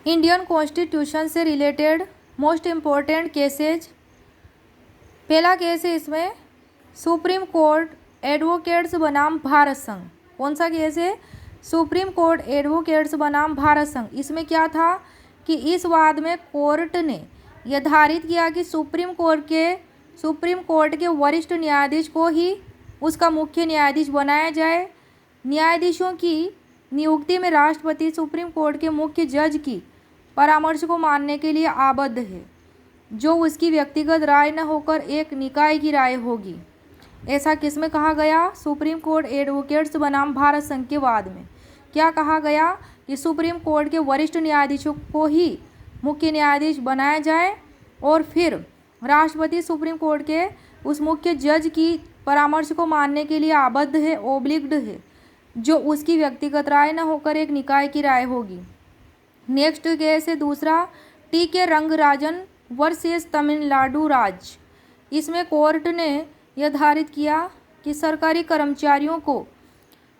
Indian constitution से related most important cases. पहला case है इसमें सुप्रीम कोर्ट एडवोकेट्स बनाम भारत संघ। कौन सा केस है? सुप्रीम कोर्ट एडवोकेट्स बनाम भारत संघ। इसमें क्या था कि इस वाद में कोर्ट ने निर्धारित किया कि सुप्रीम कोर्ट के वरिष्ठ न्यायाधीश को ही उसका मुख्य न्यायाधीश बनाया जाए। न्यायाधीशों की नियुक्ति में राष्ट्रपति सुप्रीम कोर्ट के मुख्य जज की परामर्श को मानने के लिए आबद्ध है, जो उसकी व्यक्तिगत राय न होकर एक निकाय की राय होगी। ऐसा किसमें कहा गया? सुप्रीम कोर्ट एडवोकेट्स बनाम भारत संघ के वाद में क्या कहा गया कि सुप्रीम कोर्ट के वरिष्ठ न्यायाधीशों को ही मुख्य न्यायाधीश बनाया जाए और फिर राष्ट्रपति सुप्रीम कोर्ट के उस मुख्य जज की परामर्श को मानने के लिए आबद्ध है, ओब्लिग्ड है, जो उसकी व्यक्तिगत राय न होकर एक निकाय की राय होगी। नेक्स्ट केस है दूसरा टी.के. रंगराजन वर्सेस तमिलनाडु राज्य। इसमें कोर्ट ने निर्धारित किया कि सरकारी कर्मचारियों को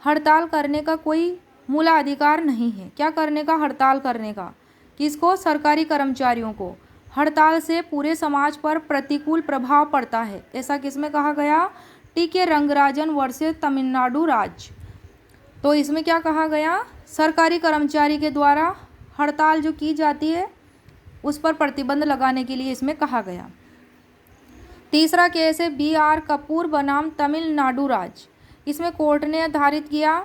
हड़ताल करने का कोई मूलाधिकार नहीं है। क्या करने का? हड़ताल करने का। किसको? सरकारी कर्मचारियों को। हड़ताल से पूरे समाज पर प्रतिकूल प्रभाव पड़ता है। ऐसा किसमें कहा गया? टी.के. रंगराजन वर्सेस तमिलनाडु राज्य। तो इसमें क्या कहा गया? सरकारी कर्मचारी के द्वारा हड़ताल जो की जाती है उस पर प्रतिबंध लगाने के लिए इसमें कहा गया। तीसरा केस है बी.आर. कपूर बनाम तमिलनाडु राज्य। इसमें कोर्ट ने निर्धारित किया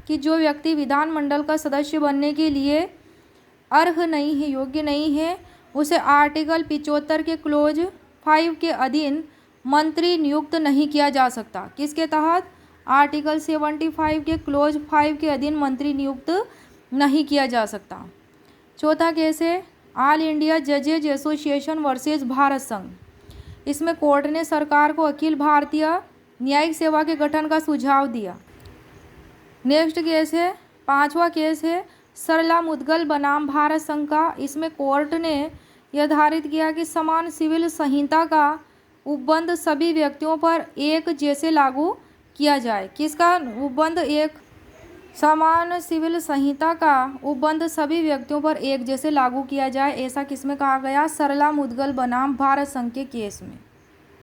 कि जो व्यक्ति विधानमंडल का सदस्य बनने के लिए अर्ह नहीं है, योग्य नहीं है, उसे आर्टिकल 75 के क्लोज 5 के अधीन मंत्री नियुक्त नहीं किया जा सकता। किसके तहत? आर्टिकल 75 के क्लोज 5 के अधीन मंत्री नियुक्त नहीं किया जा सकता। चौथा केस है ऑल इंडिया जजेज एसोसिएशन वर्सेस भारत संघ। इसमें कोर्ट ने सरकार को अखिल भारतीय न्यायिक सेवा के गठन का सुझाव दिया। नेक्स्ट केस है पांचवा केस है सरला मुद्गल बनाम भारत संघ का। इसमें कोर्ट ने निर्धारित किया कि समान सिविल संहिता का उपबंध सभी व्यक्तियों पर एक जैसे लागू किया जाए। किसका उपबंध? समान सिविल संहिता का उपबंध सभी व्यक्तियों पर एक जैसे लागू किया जाए। ऐसा किसमें कहा गया? सरला मुद्गल बनाम भारत संघ के केस में।